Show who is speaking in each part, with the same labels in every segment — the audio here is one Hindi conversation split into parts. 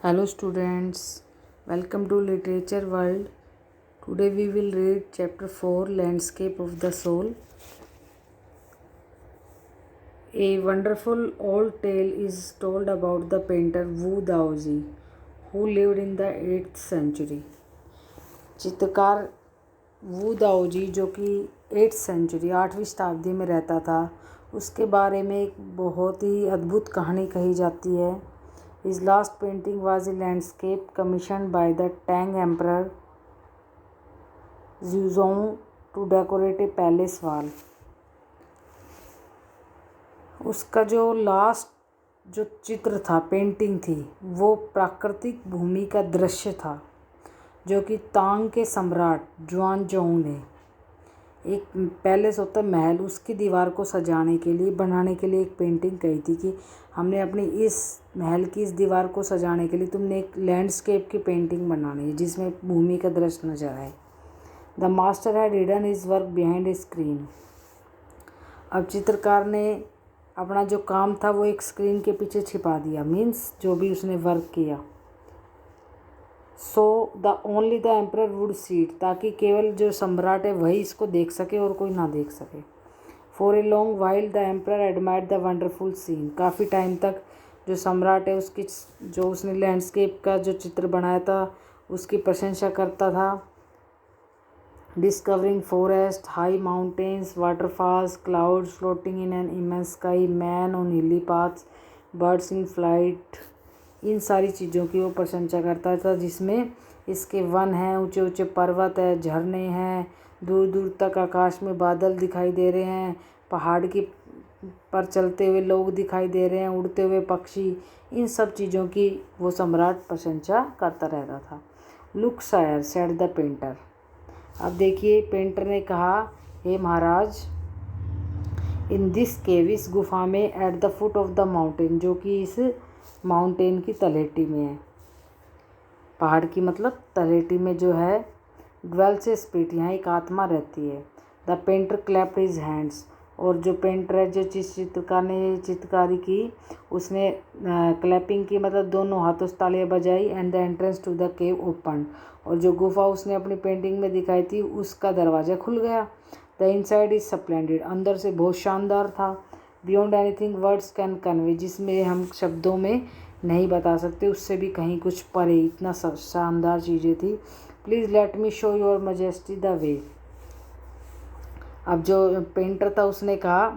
Speaker 1: Hello students, welcome to Literature World. Today we will read chapter 4 Landscape of the Soul. A wonderful old tale is told about the painter Wu Daoji who lived in the 8th century. चित्रकार वू दाओजी जो कि 8th सेंचुरी 8वीं शताब्दी में रहता था, उसके बारे में एक बहुत ही अद्भुत कहानी कही जाती है. His last painting was a landscape commissioned by the Tang Emperor Zhuozong to decorate a palace wall. उसका जो लास्ट जो चित्र था, पेंटिंग थी, वो प्राकृतिक भूमि का दृश्य था जो कि तांग के सम्राट जुआनजोंग ने एक पैलेस होता महल, उसकी दीवार को सजाने के लिए बनाने के लिए एक पेंटिंग कही थी कि हमने अपनी इस महल की इस दीवार को सजाने के लिए तुमने एक लैंडस्केप की पेंटिंग बनानी है जिसमें भूमि का दृश्य नजर आए. The master had hidden his work behind a screen. अब चित्रकार ने अपना जो काम था वो एक स्क्रीन के पीछे छिपा दिया, मीन्स जो भी उसने वर्क किया. So the only the emperor would see it, ताकि केवल जो सम्राट है वही इसको देख सके और कोई ना देख सके. For a long while the emperor admired the wonderful scene. काफ़ी टाइम तक जो सम्राट है उसकी जो उसने लैंडस्केप का जो चित्र बनाया था उसकी प्रशंसा करता था. Discovering forest, high mountains, waterfalls, clouds floating in an immense sky, man on हिली पाथ्स, बर्ड्स इन फ्लाइट, इन सारी चीज़ों की वो प्रशंसा करता था जिसमें इसके वन हैं, ऊंचे ऊंचे पर्वत है, झरने हैं, दूर दूर तक आकाश में बादल दिखाई दे रहे हैं, पहाड़ की पर चलते हुए लोग दिखाई दे रहे हैं, उड़ते हुए पक्षी, इन सब चीज़ों की वो सम्राट प्रशंसा करता रहता था. Look sire said the painter. अब देखिए पेंटर ने कहा, हे महाराज, इन दिस केव, इस गुफा में, at the foot of the mountain, जो कि इस माउंटेन की तलहटी में है, पहाड़ की मतलब तलहटी में जो है, ड्वेल्स ए स्पिरिट, यहाँ एक आत्मा रहती है. The painter clapped his hands. और जो पेंटर है, जो जिस चित्रकार ने चित्रकारी की, उसने क्लैपिंग की मतलब दोनों हाथों से तालियां बजाई. And the entrance to the cave open. और जो गुफा उसने अपनी पेंटिंग में दिखाई थी उसका दरवाज़ा खुल गया. The inside is splendid. अंदर से बहुत शानदार था. Beyond anything words can convey, जिसमें हम शब्दों में नहीं बता सकते, उससे भी कहीं कुछ परे, इतना शानदार चीज़ें थी. Please let me show your majesty the way. अब जो पेंटर था उसने कहा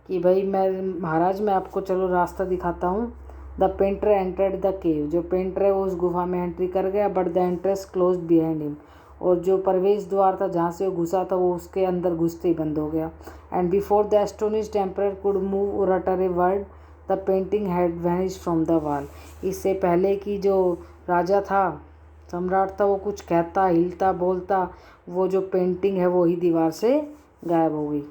Speaker 1: कि भाई महाराज मैं आपको चलो रास्ता दिखाता हूँ. The painter entered the cave. जो पेंटर है वो उस गुफा में एंट्री कर गया. But the entrance close behind him. और जो प्रवेश द्वार था जहाँ से वो घुसा था वो उसके अंदर घुसते ही बंद हो गया. And before the astonished emperor could move or utter a word, the painting had vanished from the wall. इससे पहले कि जो राजा था, सम्राट था, वो कुछ कहता, हिलता, बोलता, वो जो पेंटिंग है वो ही दीवार से गायब हो गई.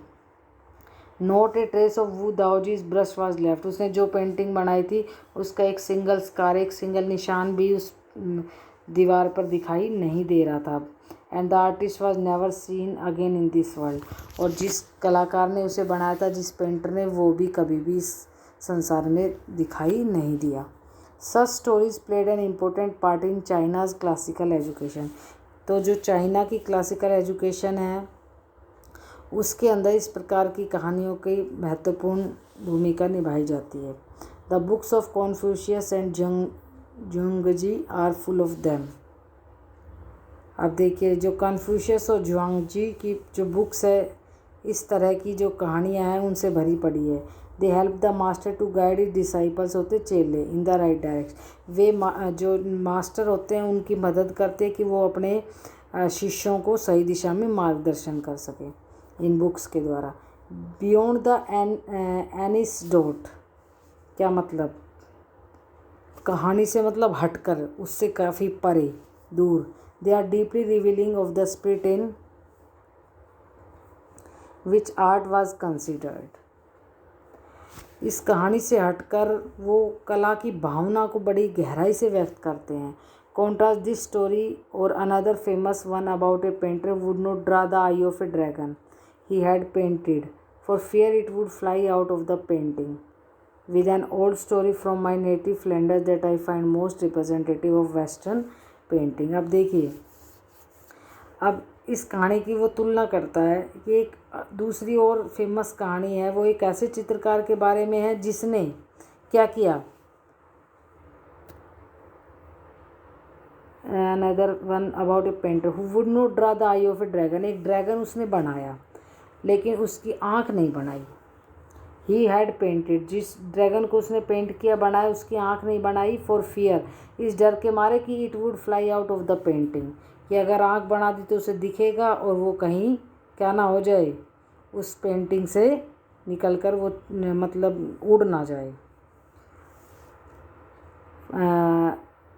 Speaker 1: Not a trace of Wu Daozi's brush was left. उसने जो पेंटिंग बनाई थी उसका एक सिंगल स्कार, एक सिंगल निशान भी उस दीवार पर दिखाई नहीं दे रहा था. And the artist was never seen again in this world. और जिस कलाकार ने उसे बनाया था, जिस पेंटर ने, वो भी कभी भी इस संसार में दिखाई नहीं दिया. Such stories played an important part in China's classical education. तो जो चाइना की क्लासिकल एजुकेशन है उसके अंदर इस प्रकार की कहानियों की महत्वपूर्ण भूमिका निभाई जाती है. The books of Confucius and Zhuangzi are full of them. अब देखिए जो कन्फ्यूशियस और जुआंगजी की जो बुक्स है, इस तरह की जो कहानियाँ हैं उनसे भरी पड़ी है. They help the master to guide his disciples, होते चेले, इन द राइट डायरेक्शन. वे जो मास्टर होते हैं उनकी मदद करते हैं कि वो अपने शिष्यों को सही दिशा में मार्गदर्शन कर सकें इन बुक्स के द्वारा. बियॉन्ड द एनिसडोट, क्या मतलब, कहानी से मतलब हटकर, उससे काफ़ी परे, दूर. They are deeply revealing of the spirit in which art was considered. इस कहानी से हटकर वो कला की भावना को बड़ी गहराई से व्यक्त करते हैं. कॉन्ट्रास्ट दिस स्टोरी और another famous one about A painter would not draw the eye of A dragon he had painted for fear it would fly out of the painting. with an old story from my native Flanders that I find most representative of Western painting। अब देखिए, अब इस कहानी की वो तुलना करता है कि एक दूसरी और फेमस कहानी है, वो एक ऐसे चित्रकार के बारे में है जिसने क्या किया, another one about A painter who would not draw the eye of A dragon. एक ड्रैगन उसने बनाया लेकिन उसकी आँख नहीं बनाई। ही हैड पेंटेड, जिस ड्रैगन को उसने पेंट किया बनाया, उसकी आँख नहीं बनाई। फॉर फियर, इस डर के मारे कि it would fly out of the painting, कि अगर आँख बना दी तो उसे दिखेगा और वो कहीं क्या ना हो जाए, उस पेंटिंग से निकल कर वो मतलब उड़ ना जाए।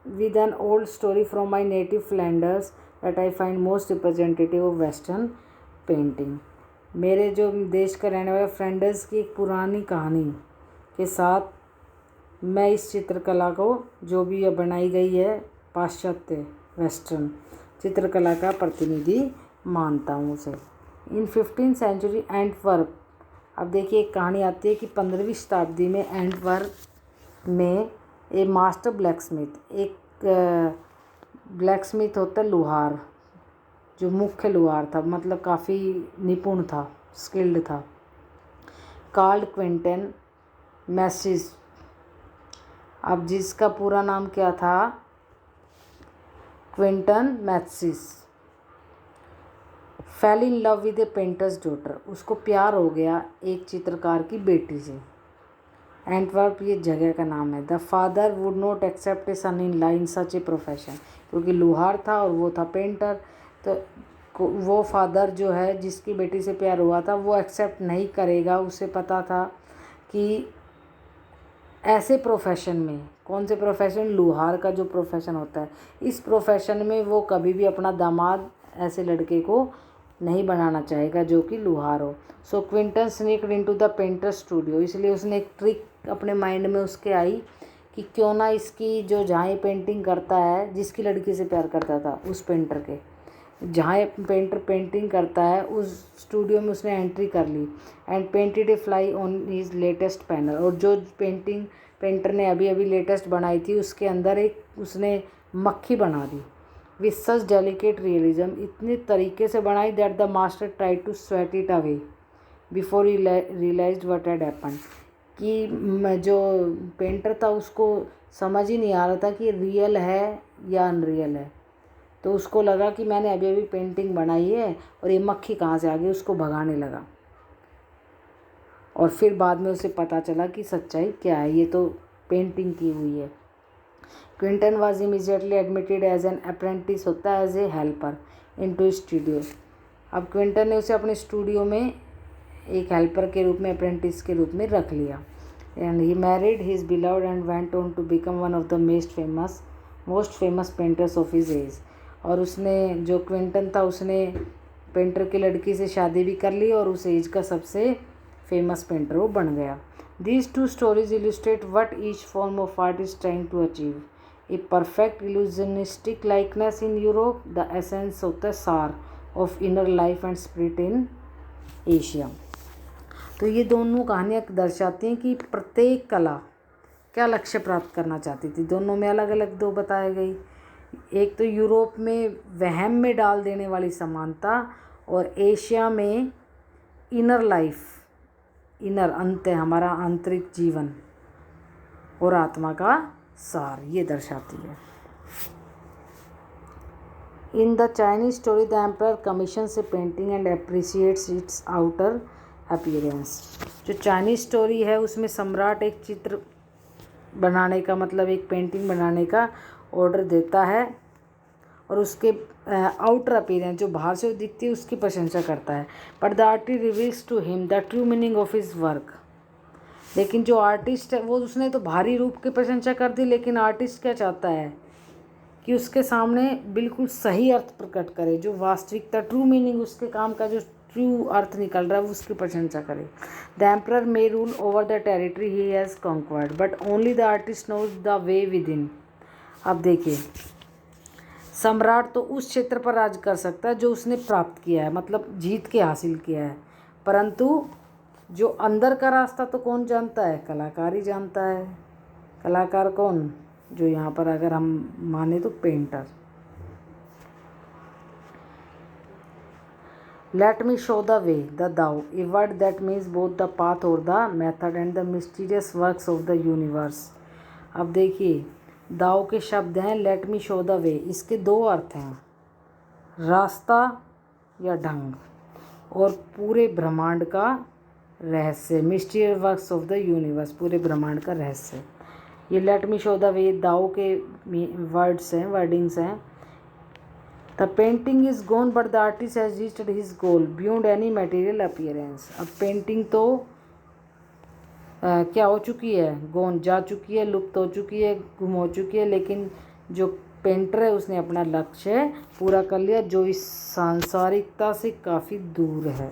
Speaker 1: With an old story from my native Flanders that I find most representative of Western painting। मेरे जो देश का रहने वाला फ्लैंडर्स की एक पुरानी कहानी के साथ मैं इस चित्रकला को, जो भी यह बनाई गई है पाश्चात्य वेस्टर्न चित्रकला का प्रतिनिधि मानता हूँ उसे। इन 15th सेंचुरी एंटवर्प, अब देखिए एक कहानी आती है कि 15वीं शताब्दी में एंटवर्प में ए मास्टर ब्लैकस्मिथ, एक ब्लैकस्मिथ होता है लुहार, जो मुख्य लुहार था, मतलब काफ़ी निपुण था, स्किल्ड था, कॉल्ड क्विंटन मैसिस। अब जिसका पूरा नाम क्या था, Quentin Massys, fell in love with a painter's daughter, उसको प्यार हो गया एक चित्रकार की बेटी से। एंटवर्प ये जगह का नाम है। The father would not accept a son in law in such a profession, क्योंकि लुहार था और वो था पेंटर, तो वो फादर जो है जिसकी बेटी से प्यार हुआ था वो एक्सेप्ट नहीं करेगा। उसे पता था कि ऐसे प्रोफेशन में, कौन से प्रोफेशन, लुहार का जो प्रोफेशन होता है, इस प्रोफेशन में वो कभी भी अपना दामाद ऐसे लड़के को नहीं बनाना चाहेगा जो कि लुहार हो। So Quentin sneaked into the painter studio, इसलिए उसने एक ट्रिक अपने माइंड में उसके आई कि क्यों ना इसकी जो जहाँ ये पेंटिंग करता है, जिसकी लड़की से प्यार करता था उस पेंटर के, जहाँ पेंटर पेंटिंग करता है उस स्टूडियो में उसने एंट्री कर ली and painted a fly on his latest panel. और जो पेंटिंग पेंटर ने अभी अभी लेटेस्ट बनाई थी उसके अंदर एक उसने मक्खी बना दी। विथ सच डेलिकेट रियलिज्म, इतने तरीके से बनाई that the master try to sweat it away before he realized what had happened, कि जो पेंटर था उसको समझ ही नहीं आ रहा था कि रियल है या अनरियल है। तो उसको लगा कि मैंने अभी अभी पेंटिंग बनाई है और ये मक्खी कहाँ से आ गई, उसको भगाने लगा। और फिर बाद में उसे पता चला कि सच्चाई क्या है, ये तो पेंटिंग की हुई है। Quentin was immediately admitted as an apprentice, होता है as a helper, into studio. अब क्विंटन ने उसे अपने स्टूडियो में एक हेल्पर के रूप में, अप्रेंटिस के रूप में रख लिया। And he married his beloved and went on to become one of the most famous painters of his age. और उसने, जो क्विंटन था, उसने पेंटर की लड़की से शादी भी कर ली और उस एज का सबसे फेमस पेंटर वो बन गया। These two stories illustrate what each form of art is trying to achieve a perfect illusionistic likeness in Europe, the essence of the सार of inner life and spirit in Asia. तो ये दोनों कहानियाँ दर्शाती हैं कि प्रत्येक कला क्या लक्ष्य प्राप्त करना चाहती थी। दोनों में अलग अलग दो बताई गई, एक तो यूरोप में वहम में डाल देने वाली समानता और एशिया में इनर लाइफ, इनर अंत है हमारा आंतरिक जीवन और आत्मा का सार, ये दर्शाती है। In the Chinese story the emperor commissions A painting and appreciates it's outer appearance. जो चाइनीज स्टोरी है उसमें सम्राट एक चित्र बनाने का, मतलब एक पेंटिंग बनाने का ऑर्डर देता है और उसके आउटर अपीयरेंस, जो बाहर से दिखती है, उसकी प्रशंसा करता है। But the artist reveals to him the true meaning of his work. लेकिन जो आर्टिस्ट है वो, उसने तो बाहरी रूप की प्रशंसा कर दी, लेकिन आर्टिस्ट क्या चाहता है कि उसके सामने बिल्कुल सही अर्थ प्रकट करे, जो वास्तविकता, ट्रू मीनिंग, उसके काम का जो ट्रू अर्थ निकल रहा है, वो उसकी प्रशंसा करे। The emperor may rule over the territory he has conquered but only the artist knows the way within इन। अब देखिए, सम्राट तो उस क्षेत्र पर राज कर सकता है जो उसने प्राप्त किया है, मतलब जीत के हासिल किया है, परंतु जो अंदर का रास्ता तो कौन जानता है, कलाकार ही जानता है। कलाकार कौन, जो यहाँ पर अगर हम माने तो painter. Let me show the way the Dao, a word that means both the path और the method and the mysterious works of the universe. अब देखिए, दाओ के शब्द हैं let me show the way, इसके दो अर्थ हैं, रास्ता या ढंग, और पूरे ब्रह्मांड का रहस्य, mysterious works of the universe, पूरे ब्रह्मांड का रहस्य। ये let me show the way Tao के वर्ड्स हैं, वर्डिंग्स हैं। The painting is gone but the artist has reached his goal beyond any material appearance. अब पेंटिंग तो क्या हो चुकी है, गोन जा चुकी है, लुप्त हो चुकी है, गुम हो चुकी है, लेकिन जो पेंटर है उसने अपना लक्ष्य पूरा कर लिया, जो इस सांसारिकता से काफ़ी दूर है।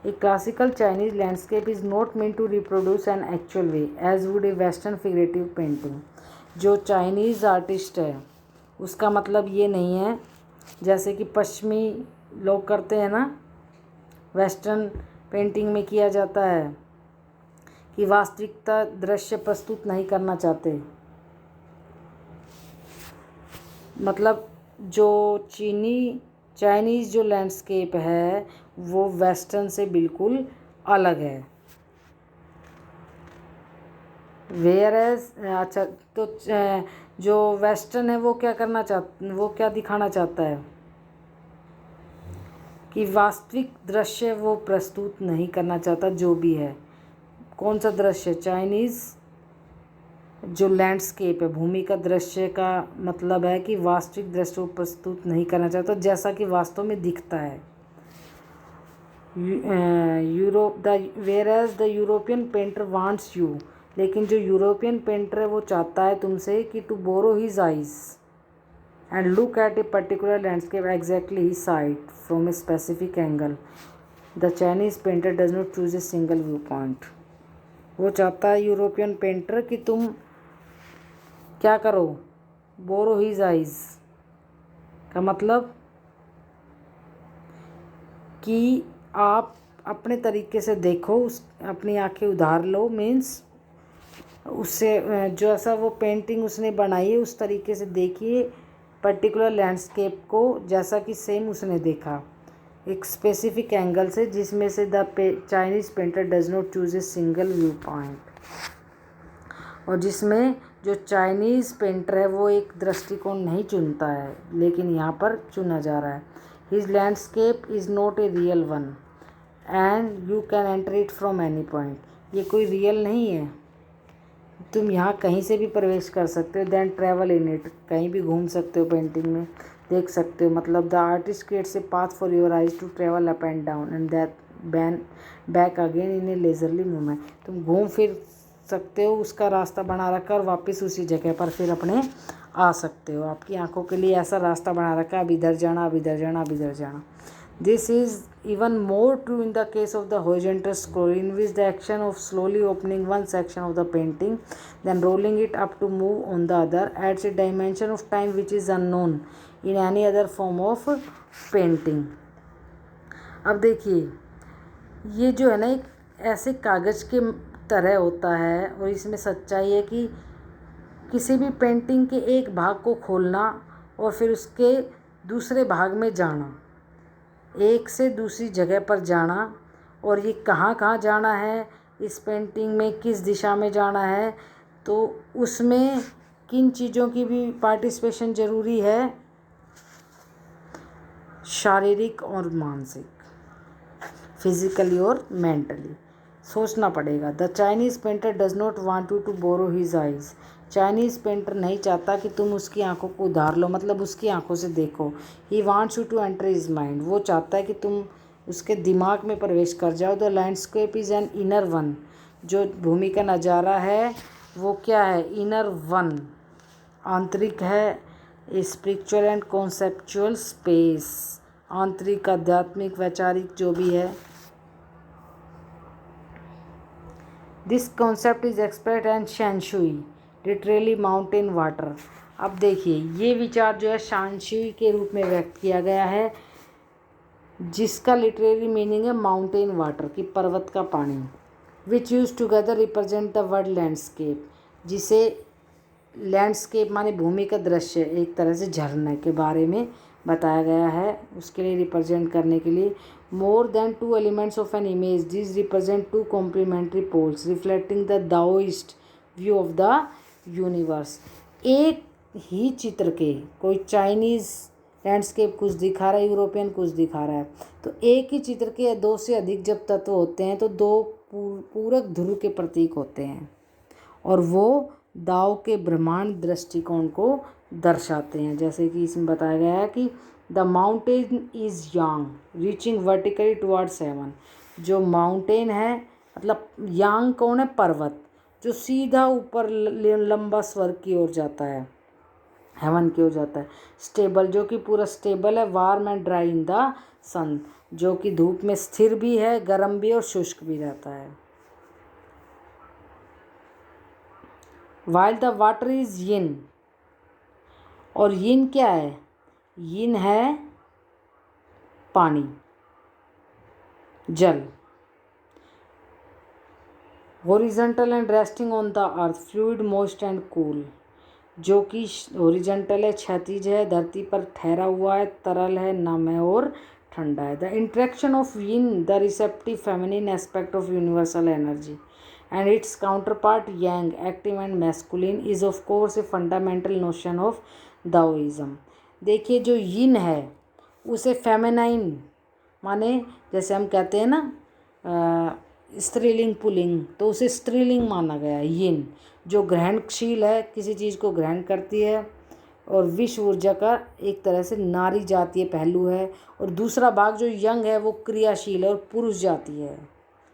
Speaker 1: A classical Chinese landscape is not mean to reproduce an actual way as would a western figurative painting. जो चाइनीज़ आर्टिस्ट है उसका मतलब ये नहीं है जैसे कि पश्चिमी लोग करते हैं ना, वेस्टर्न पेंटिंग में किया जाता है कि वास्तविकता दृश्य प्रस्तुत नहीं करना चाहते। मतलब जो चाइनीज़ जो लैंडस्केप है वो वेस्टर्न से बिल्कुल अलग है। वेयर एज अच्छा, तो जो वेस्टर्न है वो क्या दिखाना चाहता है कि वास्तविक दृश्य वो प्रस्तुत नहीं करना चाहता, जो भी है। कौन सा दृश्य, चाइनीज़ जो लैंडस्केप है, भूमि का दृश्य का मतलब है कि वास्तविक दृश्य को प्रस्तुत नहीं करना चाहता जैसा कि वास्तव में दिखता है। Whereas the European painter wants you, लेकिन जो यूरोपियन पेंटर है वो चाहता है तुमसे कि to borrow his eyes and look at a particular landscape exactly ही sight from a specific angle. The Chinese painter does not choose a single view point. वो चाहता है यूरोपियन पेंटर कि तुम क्या करो, बोरो हिज आइज का मतलब कि आप अपने तरीके से देखो, उस अपनी आंखें उधार लो, मीन्स उससे जो ऐसा वो पेंटिंग उसने बनाई है उस तरीके से देखिए पर्टिकुलर लैंडस्केप को, जैसा कि सेम उसने देखा एक स्पेसिफिक एंगल से, जिसमें से the Chinese painter does not choose a single view point. और जिसमें जो चाइनीज़ पेंटर है वो एक दृष्टिकोण नहीं चुनता है, लेकिन यहाँ पर चुना जा रहा है। His landscape is not a real one and you can enter it from any point. ये कोई रियल नहीं है, तुम यहाँ कहीं से भी प्रवेश कर सकते हो। देन ट्रैवल इन इट, कहीं भी घूम सकते हो, पेंटिंग में देख सकते हो। मतलब the artist creates a path for your eyes to travel up and down and that back again in a leisurely movement. तुम घूम फिर सकते हो, उसका रास्ता बना रखा और वापस उसी जगह पर फिर अपने आ सकते हो। आपकी आंखों के लिए ऐसा रास्ता बना रखा है, अब इधर जाना, अब इधर जाना, अब इधर जाना। This is even more true in the case of the horizontal scroll, in which the action of slowly opening one section of the painting, then rolling it up to move on the other, adds a dimension of time which is unknown in any other form of painting. अब देखिए, ये जो है ना एक ऐसे कागज़ के तरह होता है, और इसमें सच्चाई है कि किसी भी पेंटिंग के एक भाग को खोलना और फिर उसके दूसरे भाग में जाना, एक से दूसरी जगह पर जाना, और ये कहाँ कहाँ जाना है, इस पेंटिंग में किस दिशा में जाना है, तो उसमें किन चीज़ों की भी पार्टिसिपेशन ज़रूरी है, शारीरिक और मानसिक, फिजिकली और मेंटली सोचना पड़ेगा। The Chinese painter does not want you to borrow his eyes. Chinese painter नहीं चाहता कि तुम उसकी आंखों को उधार लो, मतलब उसकी आंखों से देखो। He wants you to enter his mind, वो चाहता है कि तुम उसके दिमाग में प्रवेश कर जाओ। The landscape is an inner one, जो भूमि का नज़ारा है वो क्या है, इनर वन, आंतरिक है। स्पिरिचुअल एंड कॉन्सेप्चुअल स्पेस, आंतरिक, आध्यात्मिक, वैचारिक जो भी है। This concept is expressed and shanshui literally mountain water. अब देखिए, ये विचार जो है शानशुई के रूप में व्यक्त किया गया है, जिसका लिटरेरी मीनिंग है माउंटेन वाटर, की पर्वत का पानी। विच use together represent the word landscape, जिसे लैंडस्केप माने भूमि का दृश्य, एक तरह से झरने के बारे में बताया गया है, उसके लिए रिप्रेजेंट करने के लिए। More than two elements of an image, this represent two complementary poles reflecting the Daoist view of the universe. एक ही चित्र के, कोई चाइनीज़ लैंडस्केप कुछ दिखा रहा है, यूरोपियन कुछ दिखा रहा है, तो एक ही चित्र के दो से अधिक जब तत्व होते हैं तो दो पूरक ध्रुव के प्रतीक होते हैं, और वो दाव के ब्रह्मांड दृष्टिकोण को दर्शाते हैं। जैसे कि इसमें बताया गया है कि the mountain is yang reaching vertically towards heaven. जो माउंटेन है, मतलब यांग कौन है, पर्वत, जो सीधा ऊपर लंबा स्वर्ग की ओर जाता है, हेवन की ओर जाता है। स्टेबल, जो कि पूरा स्टेबल है। Warm and dry in the sun, जो कि धूप में स्थिर भी है, गर्म भी और शुष्क भी रहता है। वाइल द वाटर इज यिन, और यिन क्या है, यिन है पानी, जल। Horizontal and resting on the earth, fluid, moist and cool, जो कि हॉरिजॉन्टल है, क्षैतिज है, धरती पर ठहरा हुआ है, तरल है, नम है और ठंडा है। The interaction of yin, the receptive feminine aspect of universal energy, and its counterpart yang, active and masculine, is of course a fundamental notion of Taoism। देखिए, जो यिन है उसे फेमिनाइन माने, जैसे हम कहते हैं ना स्त्रीलिंग पुल्लिंग, तो उसे स्त्रीलिंग माना गया है। यिन जो ग्रहणशील है, किसी चीज़ को ग्रहण करती है, और विश्व ऊर्जा का एक तरह से नारी जातीय पहलू है, और दूसरा भाग जो यंग है वो क्रियाशील है और पुरुष जाती है,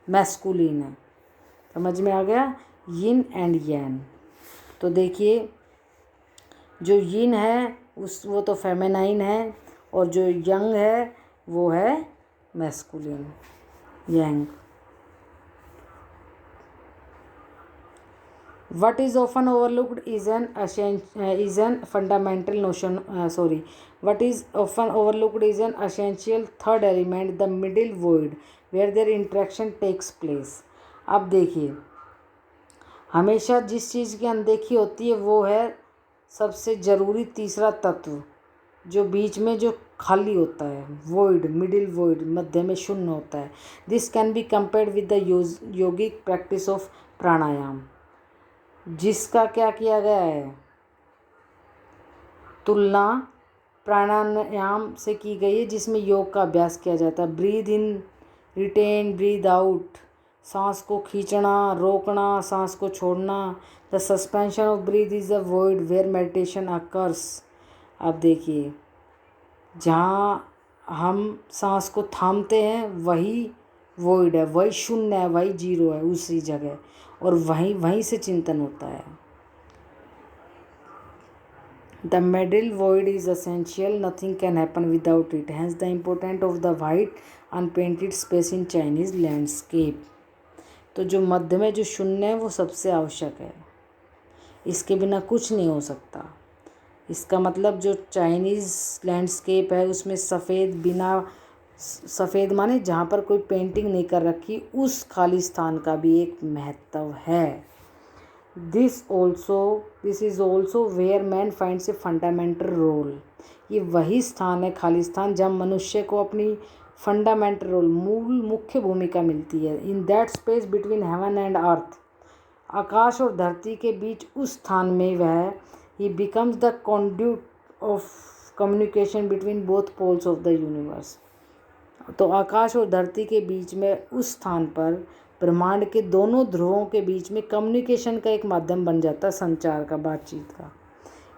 Speaker 1: मैस्कुलिन है। समझ में आ गया, यिन एंड यैन। तो देखिए, जो यिन है वो तो फेमिनाइन है, और जो यंग है वो है masculine, young. What is often overlooked is an fundamental notion. What is often overlooked is an essential third element, the middle void, where their interaction takes place। अब देखिए, हमेशा जिस चीज़ की अनदेखी होती है वो है सबसे ज़रूरी तीसरा तत्व, जो बीच में जो खाली होता है, वॉइड, मिडिल वॉइड, मध्य में शून्य होता है। This can be compared with the yogic practice of pranayama, जिसका क्या किया गया है, तुलना प्राणायाम से की गई है, जिसमें योग का अभ्यास किया जाता है। Breathe in, retain, breathe out, सांस को खींचना, रोकना, सांस को छोड़ना। The suspension of breath is the void where meditation occurs. अब देखिए, जहाँ हम सांस को थामते हैं वही वॉइड है, वही शून्य है, वही जीरो है, उसी जगह, और वहीं से चिंतन होता है। The middle void is essential, nothing can happen without it, hence the important of the white unpainted space in Chinese landscape. तो जो मध्य में जो शून्य है वो सबसे आवश्यक है, इसके बिना कुछ नहीं हो सकता। इसका मतलब जो चाइनीज़ लैंडस्केप है उसमें सफ़ेद, बिना सफ़ेद माने जहाँ पर कोई पेंटिंग नहीं कर रखी, उस खाली स्थान का भी एक महत्व है। This is also where man finds a fundamental role. ये वही स्थान है, खाली स्थान, जब मनुष्य को अपनी फंडामेंटल रोल, मुख्य भूमिका मिलती है। In that space between heaven and earth, आकाश और धरती के बीच उस स्थान में वह ही becomes the conduit of communication between both poles of the universe. तो आकाश और धरती के बीच में उस स्थान पर ब्रह्मांड के दोनों ध्रुवों के बीच में कम्युनिकेशन का एक माध्यम बन जाता है, संचार का, बातचीत का।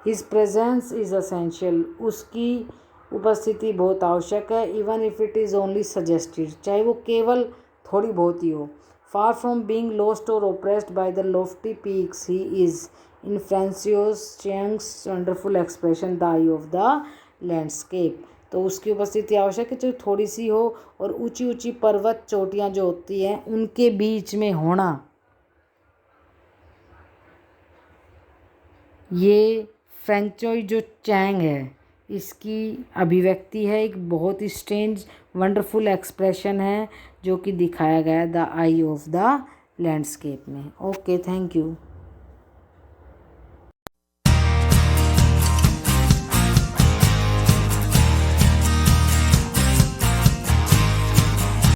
Speaker 1: हिज प्रेजेंस इज़ असेंशियल, उसकी उपस्थिति बहुत आवश्यक है। Even if it is only suggested, चाहे वो केवल थोड़ी बहुत ही हो। फार फ्रॉम बीइंग लॉस्ट और oppressed by the lofty peaks, he is in Francis Chiang's wonderful expression the eye of the landscape. तो उसकी उपस्थिति आवश्यक है, चाहे थोड़ी सी हो, और ऊंची ऊंची पर्वत चोटियाँ जो होती हैं उनके बीच में होना, ये फ्रेंचोई जो चैंग है इसकी अभिव्यक्ति है, एक बहुत ही स्ट्रेंज वंडरफुल एक्सप्रेशन है जो कि दिखाया गया the eye of the landscape में। Okay, thank you.